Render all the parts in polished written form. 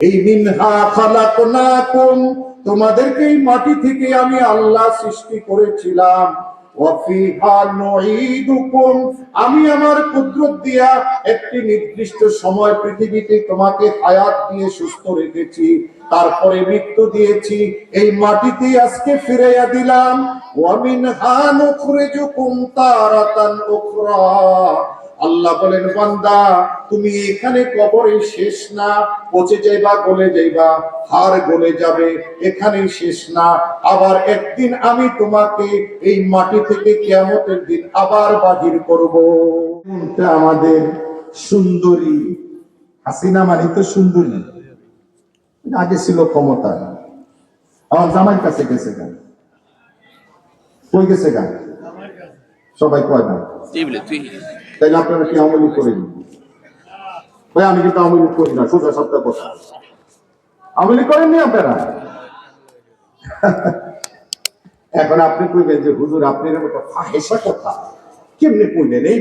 এই মিনহা খালাকনাকুম, তোমাদেরকে এই মাটি থেকে আমি আল্লাহ সৃষ্টি করেছিলাম। ওয়া ফিহা নুঈদুকুম, আমি আমার কুদরত দিয়া একটি নির্দিষ্ট সময় পৃথিবীতে তোমাকে হায়াত দিয়ে সুস্থ রেখেছি, তারপরে মৃত্যু দিয়েছি, এই মাটিতে আজকে ফিরাইয়া দিলাম। ওয়া মিনহা নুখরিজুকুম তারাতান উখরা, আল্লাহ বলেন বান্দা তুমি এখানে কবরে শেষ না, পচে যাইবা, গলে যাইবা, হাড় গলে যাবে, এখানেই শেষ না, আবার একদিন আমি তোমাকে এই মাটি থেকে কিয়ামতের দিন আবার বাহির করব। আমাদের সুন্দরী হাসিনা মানে তো সুন্দরী, আগে ছিল ক্ষমতা, আমার জামাইয়ের কাছে গেছে গান, কই গেছে গান, সবাই কয় না, তাইলে আপনারা কি আওয়ামী লীগ করেন? ভাই আমি কিন্তু আওয়ামী লীগ করি না, সোজা সত্য কথা, আওয়ামী লীগ করেননি আপনারা। এখন আপনি কইবেন যে হুজুর আপনি একটা ফাহেসা কথা কেমনে কইলেন এই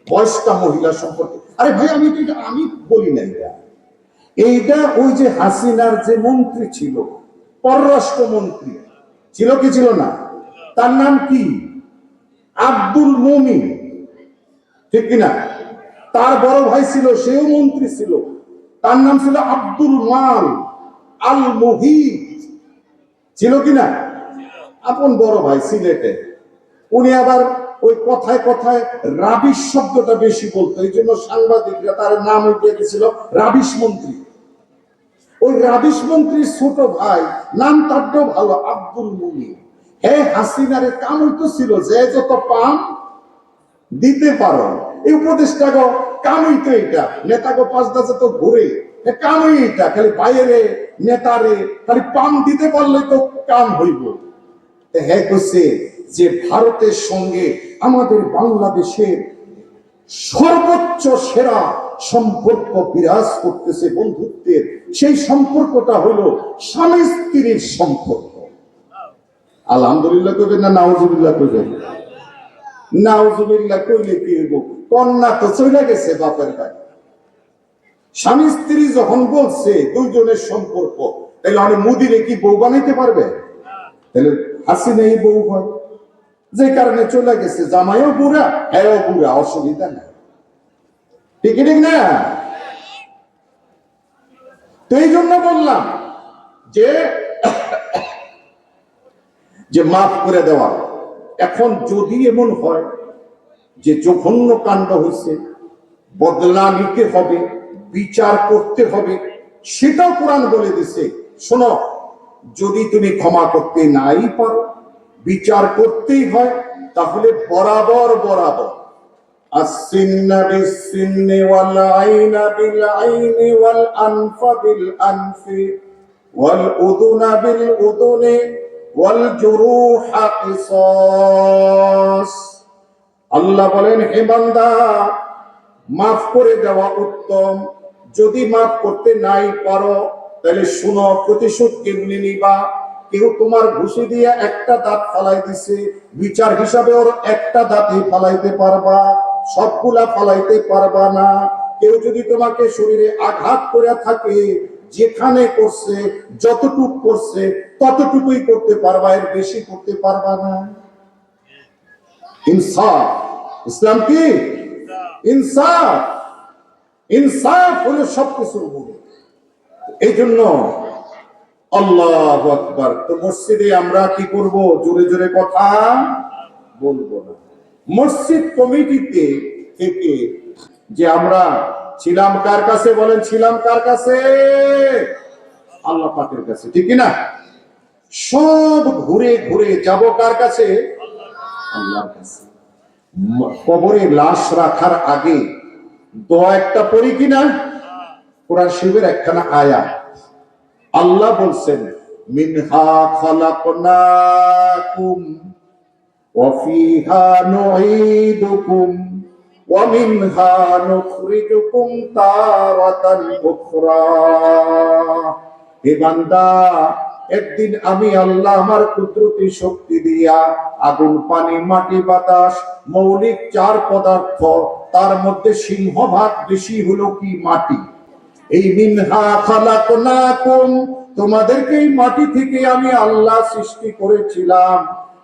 বয়স্কা মহিলা সম্পর্কে? আরে ভাই আমি বলি না, এইটা ওই যে হাসিনার যে মন্ত্রী ছিল, পররাষ্ট্রমন্ত্রী ছিল কি ছিল না, তার নাম কি আব্দুল মুমিন, ঠিক কিনা? তার বড় ভাই ছিল, সেও মন্ত্রী ছিল, তার নাম ছিল আব্দুল মাল আল মুহিত, ছিল কিনা? আপন বড় ভাই সিলেটে, উনি আবার ওই কথায় কথায় রাবিশ শব্দটা বেশি বলতো, এই জন্য সাংবাদিকরা তার নাম উঠে গেছিল রাবিশ মন্ত্রী। ওই রাবিশ মন্ত্রীর ছোট ভাই নাম তারও ভালো, আব্দুল মুমিন। হ্যাঁ, হাসিনারে কাম ছিল যে যত পাম দিতে পারো, এই উপদেশটা গো কামই তো, এটা নেতাগো পাঁচটা যত ঘুরে কামই এটা, খালি বাইরে নেতারে খালি পাম দিতে পারলে তো কাম হইব। হ্যাঁ করছে যে ভারতের সঙ্গে আমাদের বাংলাদেশের সর্বোচ্চ সেরা সম্পর্ক বিরাজ করতেছে বন্ধুত্বের, সেই সম্পর্কটা হলো স্বামী স্ত্রীর সম্পর্ক। আলহামদুলিল্লাহ কইবেন না নাউজুবিল্লাহ কইবেন? নাউজুবিল্লাহ কইলে কি হইব? কন্যা তো চলে গেছে বাপের বাড়ি, স্বামী স্ত্রী যখন বলছে দুইজনের সম্পর্ক, তাহলে আমি মুদিরে কি বউ বানাইতে পারবে? তাহলে হাসিনা এই বউ হয়, যে কারণে চলে গেছে, জামাইও বুড়া, হ্যাঁ বুড়া, অসুবিধা নেই, ঠিক ঠিক না? তো এই জন্য বললাম যে মাফ করে দেওয়া। এখন যদি এমন হয় যে জঘন্য কাণ্ড হয়েছে, বদলা নিতে হবে, বিচার করতে হবে, সেটাও কোরআন বলে দিছে। শোনো, যদি তুমি ক্ষমা করতে নাই পারো, বিচার করতেই হয়, তাহলে বরাবর বরাবর আসিন্না বিসিন্নি ওয়াল আইনা বিল আইনি ওয়াল আনফা বিল আনফি ওয়াল উযুনা বিল উযুনি ওয়াল জুরুহা কিসাস। আল্লাহ বলেন, হে বান্দা, মাফ করে দেওয়া উত্তম। যদি মাফ করতে নাই পারো, তাহলে শুনো, প্রতিশোধ কেমনি নিবা। কেউ তোমার ঘুষি দিয়ে একটা দাঁত ফালাই দিছে, বিচার হিসাবে ওর একটা দাঁতই ফালাইতে পারবা, সবগুলা ফালাইতে পারবা না। কেউ যদি তোমাকে শরীরে আঘাত করে থাকে, যেখানে করছে, যতটুক করছে ততটুকুই করতে পারবা, এর বেশি করতে পারবা না। ইনসাফ, ইসলাম কি? ইনসাফ, ইনসাফ হলো সবকিছুর মূল। এই জন্য আল্লাহু আকবার। তো মসজিদে আমরা কি করব? জোরে জোরে কথা বলবো না। মসজিদ কমিটিতে থেকে যে আমরা ছিলাম কার কাছে? বলেন, ছিলাম কার কাছে? আল্লাহ পাকের কাছে, ঠিক না? সব ঘুরে ঘুরে যাব কার কাছে? আল্লাহর কাছে। কবরে লাশ রাখার আগে দোয়া একটা পড়ি কিনা? কোরআন শরীফের একখানা আয়াত, আল্লাহ বলছেন, মিনহা খালাকনাকুম ওয়া ফিহা নুঈদুকুম ওয়া মিনহা নুখরিজুকুম তারাতান উখরা। হে বান্দা, একদিন আমি আল্লাহ আমার কুদরতি শক্তি দিয়া আগুন, পানি, মাটি, বাতাস, মৌলিক চার পদার্থ, তার মধ্যে সিংহভাগ বেশি হলো কি? মাটি। এই মিনহা খালাকনাকুম, তোমাদেরকে এই মাটি থেকে আমি আল্লাহ সৃষ্টি করেছিলাম।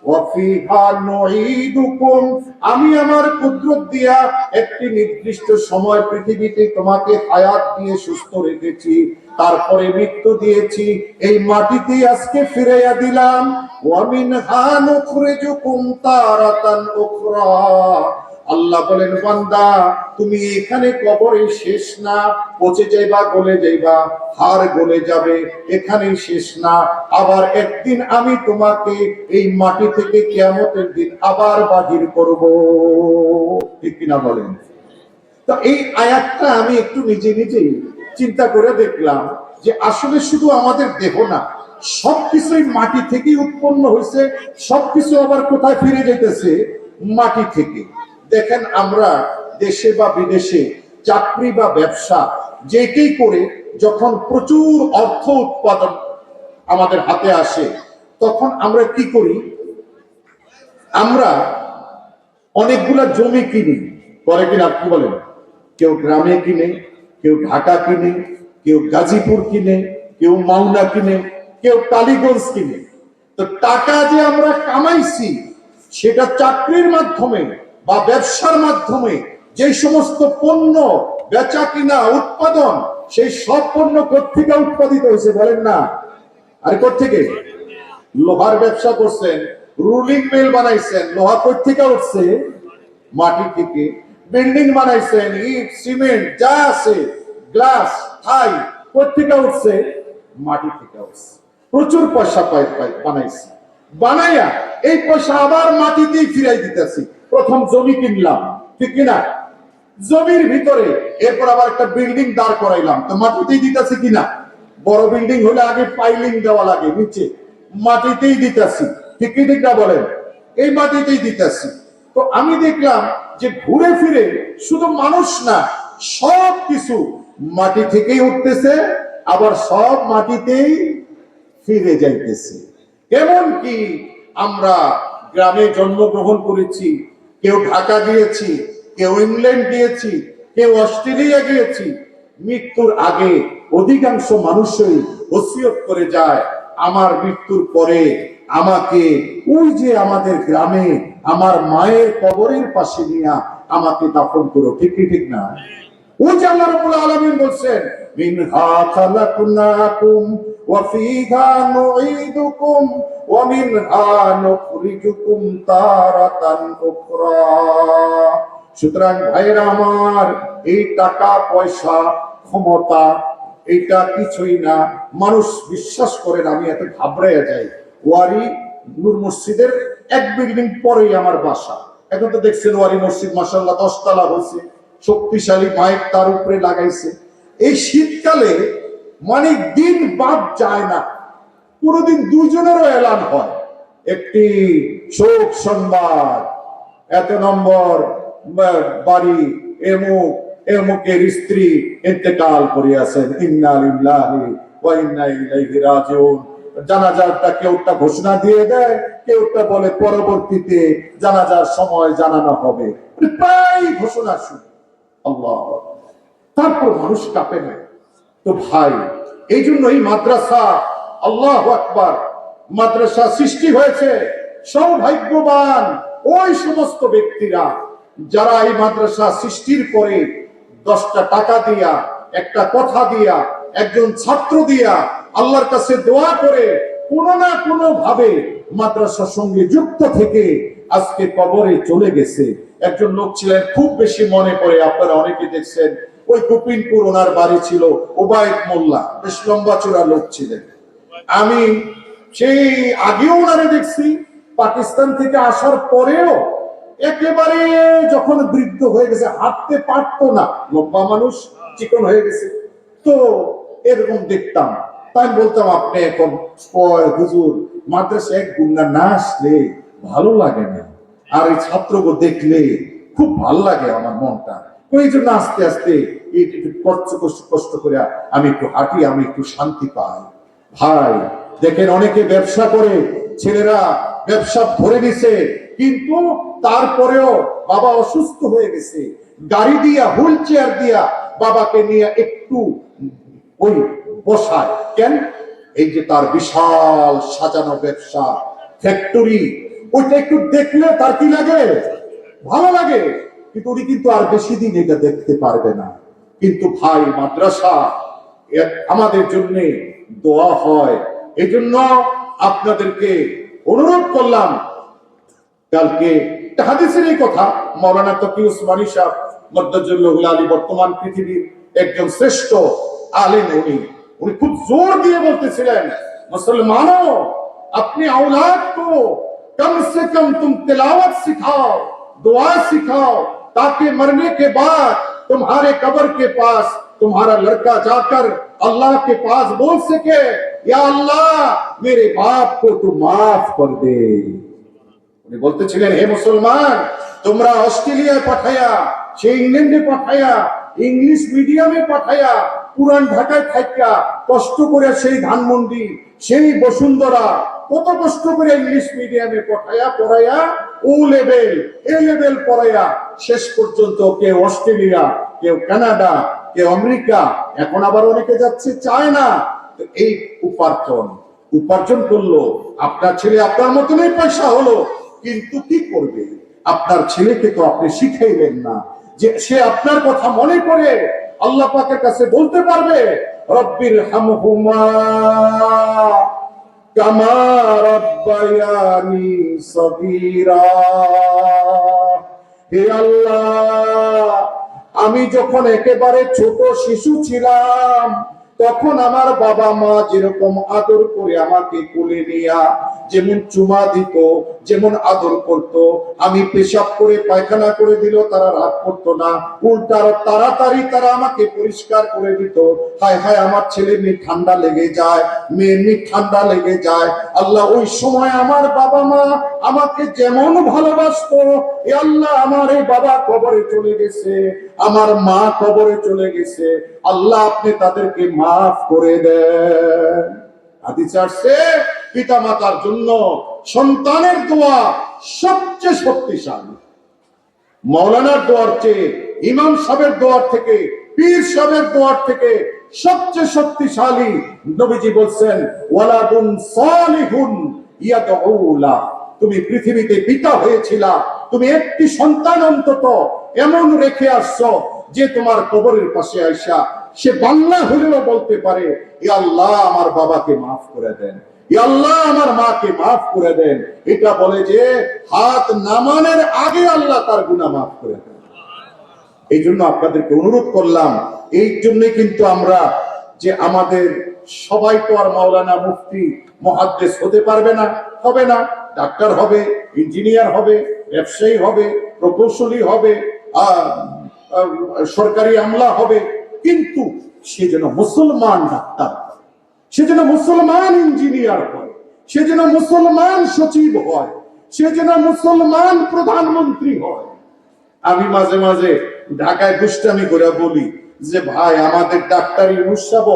ওয়া ফিহা নুঈদুকুম, আমি আমার কুদরত দিয়া একটি নির্দিষ্ট সময় পৃথিবীতে তোমাকে হায়াত দিয়ে সুস্থ রেখেছি, তারপরে মৃত্যু দিয়েছি, এই মাটিতে আজকে ফিরাইয়া দিলাম। ওয়া মিনহা নুখরিজুকুম তারাতান উখরা, আল্লাহ বলেন বান্দা তুমি এখানে কবরে শেষ না, পচে যাইবা, গলে যাইবা, হাড় গলে যাবে, এখানেই শেষ না, আবার একদিন আমি তোমাকে এই মাটি থেকে কিয়ামতের দিন আবার বাহির করব। ঠিক কিনা বলেন? তো এই আয়াতটা আমি একটু নিজে নিজেই চিন্তা করে দেখলাম যে আসলে শুধু আমাদের দেহ না, সবকিছুই মাটি থেকেই উৎপন্ন হয়েছে, সবকিছু আবার কোথায় ফিরে যেতেছে? মাটি থেকে। দেখেন আমরা দেশে বা বিদেশে চাকরি বা ব্যবসা যেটাই করে যখন প্রচুর অর্থ উৎপাদন আমাদের হাতে আসে, তখন আমরা কি করি? আমরা অনেকগুলা জমি কিনি, করে কিনা কি বলেন? কেউ গ্রামে কিনে, কেউ ঢাকা কিনে, কেউ গাজীপুর কিনে, কেউ মাওনা কিনে, কেউ টালিগঞ্জ কিনে। তো টাকা যে আমরা কামাইছি সেটা চাকরির মাধ্যমে বা ব্যবসার মাধ্যমে, যে সমস্ত পণ্য বেচা কিনা উৎপাদন, সেই সব পণ্য কোত্থেকে উৎপাদিত হয়েছে বলেন না? আর কোত্থেকে? লোহার ব্যবসা করছেন, রুলিং মিল বানাইছেন, লোহা কোত্থেকে উঠছে? মাটি থেকে। বিল্ডিং বানাইছেন, ইট সিমেন্ট যা আছে, গ্লাস থাই, কোত্থেকে উঠছে? মাটি থেকে উঠছে। প্রচুর পয়সা বানাইছি, বানাইয়া এই পয়সা আবার মাটিতেই ফিরাই দিতেছি। প্রথম জমি কিনলাম, ঠিক কিনা? জমির ভিতরে এরপর আবার একটা বিল্ডিং দাঁড় করাইলাম, তো মাটিতেই দিতেছি কিনা? বড় বিল্ডিং হলে আগে পাইলিং দেওয়া লাগে নিচে, মাটিতেই দিতেছি, ঠিক কি ঠিক না বলেন? এই মাটিতেই দিতেছি। তো আমি দেখলাম যে ঘুরে ফিরে শুধু মানুষ না, সব কিছু মাটি থেকেই উঠতেছে, আবার সব মাটিতেই ফিরে যাইতেছে। কেমন কি আমরা গ্রামে জন্মগ্রহণ করেছি, কেউ ঢাকা গিয়েছি, কেউ ইংল্যান্ড গিয়েছি, কেউ অস্ট্রেলিয়া গিয়েছি, মৃত্যুর আগে অধিকাংশ মানুষই ওসিয়ত করে যায় আমার মৃত্যুর পরে আমাকে ওই যে আমাদের গ্রামে আমার মায়ের কবরের পাশে নিয়ে আমাকে দাফন করো। ঠিক কি ঠিক না? ওই যে আল্লাহ রাব্বুল আলামিন বলছেন মিনহা খালাকনাকুম ওয়া ফিহা নুঈদুকুম ওয়া মিনহা নুখরিজুকুম তারাতান উখরা। সুতরাং ভাইরা আমার, এই টাকা পয়সা ক্ষমতা এটা কিছুই না। মানুষ বিশ্বাস করেন আমি এত ঘাবড়াইয়া যাই। ওয়ারি নূর মসজিদের এক বিল্ডিং পরেই আমার বাসা। এখন তো দেখছেন ওয়ারি মসজিদ মাশাআল্লাহ 10 তলা হয়েছে, শক্তিশালী মাইক তার উপরে লাগাইছে। এই শীতকালে মানে দিন বাদ যায় না, কোনদিন দুইজনেরও এলান হয়, একটি শোক সংবাদ, এত নম্বর বাড়ি এমুক এমুকের স্ত্রী ইন্তেকাল করিয়াছেন, ইন্না লিল্লাহি ওয়া ইন্না ইলাইহি রাজিউন। জানাজারটা কেউটা ঘোষণা দিয়ে দেয়, কেউটা বলে পরবর্তীতে জানাজার সময় জানানো হবে, প্রায় ঘোষণা শুনে। আল্লাহ, তারপর মানুষ কাঁপে না। তো ভাই, এই জন্যই মাদ্রাসা, আল্লাহু আকবার, মাদ্রাসা সৃষ্টি হয়েছে। সৌভাগ্যবান ওই সমস্ত ব্যক্তিরা যারা এই মাদ্রাসা সৃষ্টির পরে 10টা টাকা দিয়া, একটা কথা দিয়া, একজন ছাত্র দিয়া, আল্লাহর কাছে দোয়া করে কোনো না কোনো ভাবে মাদ্রাসার সঙ্গে যুক্ত থেকে আজকে কবরে চলে গেছে। একজন লোক ছিলেন, খুব বেশি মনে পড়ে, আপনারা অনেকে দেখছেন, ওই গোপিনপুর ওনার বাড়ি ছিল, ওবায়দ মোল্লা, বেশ লম্বা চূড়া লোক ছিলেন। আমি সেই আগেও ওনারে দেখছি, পাকিস্তান থেকে আসার পরেও একেবারে যখন বৃদ্ধ হয়ে গেছে, হাঁটতে পারতো না, লম্বা মানুষ, চিকন হয়ে গেছে, তো এরকম দেখতাম। তাই বলতাম আপনি এখন হুজুর মাদ্রাসা এক গুন্ডা না আসলে ভালো লাগে না, আর এই ছাত্রকে দেখলে খুব ভালো লাগে আমার মনটা, ওই জন্য আস্তে আস্তে একটু কষ্ট করে আমি একটু হাঁটি, আমি একটু শান্তি পাই। ভাই দেখেন, অনেকে ব্যবসা করে, ছেলেরা ব্যবসা ধরে নিছে, কিন্তু তারপরেও বাবা অসুস্থ হয়ে গেছে, গাড়ি দিয়া, হুইল চেয়ার দিয়া বাবাকে নিয়ে একটু ওই বসায় কেন? এই যে তার বিশাল সাজানো ব্যবসা, ফ্যাক্টরি, ওইটা একটু দেখলে তার কি লাগে? ভালো লাগে। কিন্তু উনি কিন্তু আর বেশি দিন এটা দেখতে পারবে না। কিন্তু ভাই, মাদ্রাসা আমাদের জন্য দোয়া হয়। এই জন্য আপনাদেরকে অনুরোধ করলাম, কালকে হাদিসের এই কথা মাওলানা তকি উসমানী সাহেব মদ্দাজুল্লাহুল আলী বর্তমান পৃথিবীর একজন শ্রেষ্ঠ আলেম, উনি খুব জোর দিয়ে বলতেছিলেন, মুসলমানों अपने औलाद को कम से कम तुम तिलावत सिखाओ, दुआ सिखाओ, ताकि मरने के बाद तुम्हारे कब्र के पास तुम्हारा लड़का जाकर अल्लाह के पास बोल सके, या अल्लाह मेरे बाप को तू माफ कर दे। উনি বলতেছিলেন, হে মুসলমান, তোমরা অস্ট্রেলিয়ায় পাঠায়া, সে ইংল্যান্ডে পাঠায়া, ইংলিশ মিডিয়ামে পাঠায়া, পুরান ঢাকায় থাকা কষ্ট করে সেই ধানমন্ডি, সেই বসুন্ধরা, কত কষ্ট করে ইংলিশ মিডিয়ামে পাঠায়া পড়ায়া, ও লেভেল এ লেভেল পড়ায়া, শেষ পর্যন্ত কেউ অস্ট্রেলিয়া, কেউ কানাডা, কেউ আমেরিকা, এখন আবার অনেকে যাচ্ছে চায়না। এই উপার্জন করলো। আপনার ছেলে আপনার মতনই পয়সা হলো, কিন্তু কি করবে? আপনার ছেলেকে তো আপনি শিখাইলেন না যে সে আপনার কথা মনে করে আল্লাহ পাকের কাছে বলতে পারবে, রব্বির হামহুমা কামা রাব্বায়ানি সগীরা। হে আল্লাহ, আমি যখন একেবারে ছোট শিশু ছিলাম, তখন আমার বাবা মা যেরকম আদর করে আমাকে কোলে নিয়া যেমন চুমা দিত, যেমন আদর করত, আমি পেশাব করে পায়খানা করে দিল তারা রাগ করতো না, উল্টা তাড়াতাড়ি তারা আমাকে পরিষ্কার করে দিত। হায় হায়, আমার ছেলে মেয়ে ঠান্ডা লেগে যায়, মেয়ে ঠান্ডা লেগে যায়। আল্লাহ, ওই সময় আমার বাবা মা আমাকে যেমন ভালোবাসতো, এ আল্লাহ, আমার এই বাবা কবরে চলে গেছে, আমার মা কবরে চলে গেছে, আল্লাহ আপনি তাদেরকে মাফ করে দেন। হাদিসে আসছে, পিতা মাতার জন্য সন্তানের দোয়া সবচেয়ে শক্তিশালী। মাওলানার দোয়ার চেয়ে, ইমাম সাহেবের দোয়ার থেকে, পীর সাহেবের দোয়ার থেকে সবচেয়ে শক্তিশালী। নবীজি বলছেন, ওয়ালাদুন সালিহুন ইয়াদউলা। তুমি পৃথিবীতে পিতা হয়েছিলা, তুমি একটি সন্তান অন্তত এমন রেখে আসছো যে তোমার কবরের পাশে আইসা সে বাংলা হলেও বলতে পারে, ইয়া আল্লাহ আমার বাবাকে মাফ করে দেন, ইয়া আল্লাহ আমার মাকে মাফ করে দেন। এটা বলে যে হাত নামানোর আগে আল্লাহ তার গুনাহ মাফ করে দেন। এই জন্য আপনাদেরকে অনুরোধ করলাম, এই জন্যই কিন্তু আমরা যে আমাদের সবাই তো আর মাওলানা, মুফতি, মুহাদ্দিস হতে পারবে না, হবে না। ডাক্তার হবে, ইঞ্জিনিয়ার হবে, ব্যবসায়ী হবে, প্রকৌশলী হবে, সরকারি আমলা হবে, কিন্তু সে যেন মুসলমান ডাক্তার হয়, সে যেন মুসলমান ইঞ্জিনিয়ার হয়, সে যেন মুসলমান সচিব হয়, সে যেন মুসলমান প্রধানমন্ত্রী হয়। আমি মাঝে মাঝে ঢাকায় দুষ্টামি করে বলি যে, ভাই, আমাদের ডাক্তার ইউনূস সাহেব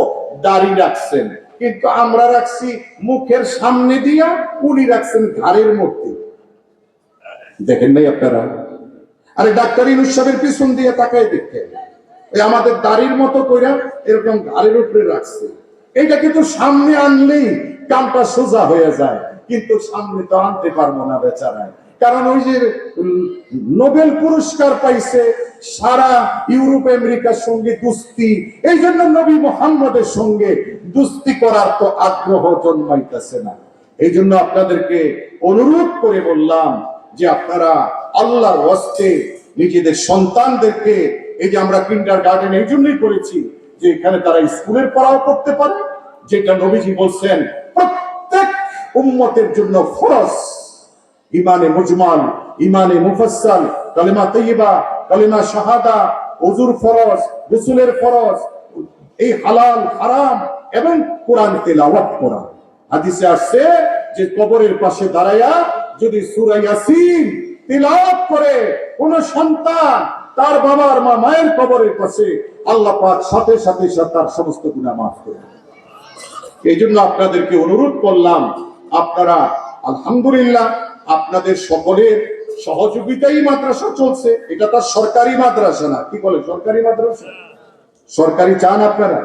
দাড়ি রাখছেন, কিন্তু আমরা রাখছি মুখের সামনে দিয়া, উনি রাখছেন ঘাড়ের মধ্যে। দেখেন নাই আপনারা? আরে ডাক্তার ইউনূস সাহেবের পিছন দিয়ে তাকায় দেখেন, ওই আমাদের দাড়ির মতো কইরা এরকম ঘাড়ের উপরে রাখছে। এটা কিন্তু সামনে আনলেই কামটা সোজা হয়ে যায়, কিন্তু সামনে তো আনতে পারবো না বেচারায়। কারণ ওই যে নোবেল পুরস্কার পাইছে সারা ইউরোপ আমেরিকার সঙ্গে দুস্তি, এই জন্য নবী মুহাম্মদের সঙ্গে দুস্তি করার তো আগ্রহ জন্মাইতেছে না। এই জন্য আপনাদেরকে অনুরোধ করে বললাম যে আপনারা আল্লাহর ওয়াস্তে নিজেদের সন্তানদেরকে, এই যে আমরা কিন্ডারগার্টেন এই জন্যই করেছি যে এখানে তারা স্কুলের পড়াও করতে পারে, যেটা নবীজি বলছেন প্রত্যেক উম্মতের জন্য ফরজ। ইমানে মুজমাল, ইমানে মুফাসসাল, কালিমা তাইয়্যিবা, কালিমা শাহাদা, ওযুর ফরজ, গোসলের ফরজ, এই হালাল হারাম এবং কোরআন তেলাওয়াত করা। হাদিসে আসছে যে কবরের পাশে দাঁড়ায়া যদি সূরা ইয়াসিন তেলাওয়াত করে কোন সন্তান, তার বাবার মা মায়ের কবরের পাশে, আল্লাহ পাক সাথে সাথে তার সমস্ত গুনাহ মাফ করে দেন। এই জন্য আপনাদেরকে অনুরোধ করলাম, আপনারা আলহামদুলিল্লাহ আপনাদের সকলের সহযোগিতাই মাদ্রাসা চলছে। এটা তার সরকারি মাদ্রাসা না, কি বলে সরকারি মাদ্রাসা? সরকারি চান আপনারা?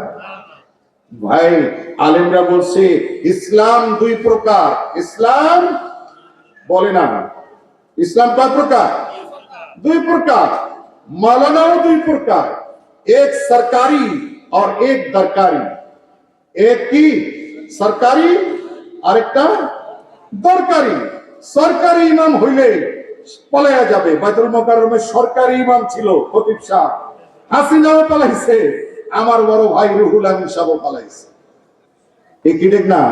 ভাই আলেমরা বলছে ইসলাম দুই প্রকার। ইসলাম বলে না, ইসলাম কয় প্রকার? দুই প্রকার। मौलानाओं दुई प्रकार, एक सरकारी और एक दरकारी। एक की सरकारी और एक दरकारी। सरकारी इमाम হইলে পলায়া যাবে। বাইতুল মোকাররমে সরকারি ইমাম ছিল খতিব সাহেব, হাসিনাও পালাইছে, আমার বড় ভাই রুহুল আমিন সাহেবও পালাইছে। ঠিক না?